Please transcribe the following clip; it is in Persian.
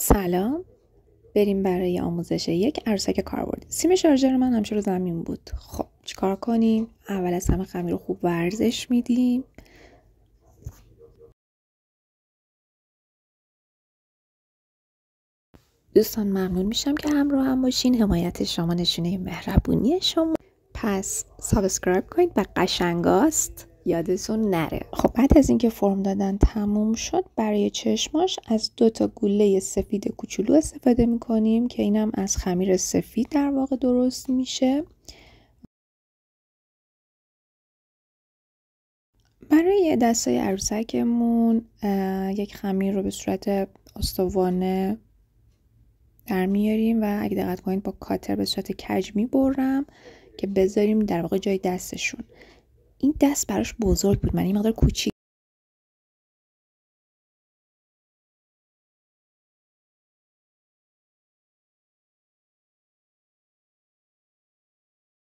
سلام. بریم برای آموزش یک عروسک کاربردی. سیم شارژر من همیشه رو زمین بود. خب چیکار کنیم؟ اول از همه خمیر رو خوب ورزش میدیم. دوستان ممنون میشم که همراه هم باشین. حمایت شما نشونه مهربونی شما. پس سابسکرایب کنید و قشنگاست یادتون نره. خب بعد از اینکه فرم دادن تموم شد، برای چشماش از 2 گوله سفید کوچولو استفاده میکنیم که اینم از خمیر سفید در واقع درست میشه. برای دستای عروسکمون یک خمیر رو به صورت استوانه در میاریم و اگه دقت کنید با کاتر به صورت کج میبرم که بذاریم در واقع جای دستشون. این دست براش بزرگ بود، من این مقدار کوچیک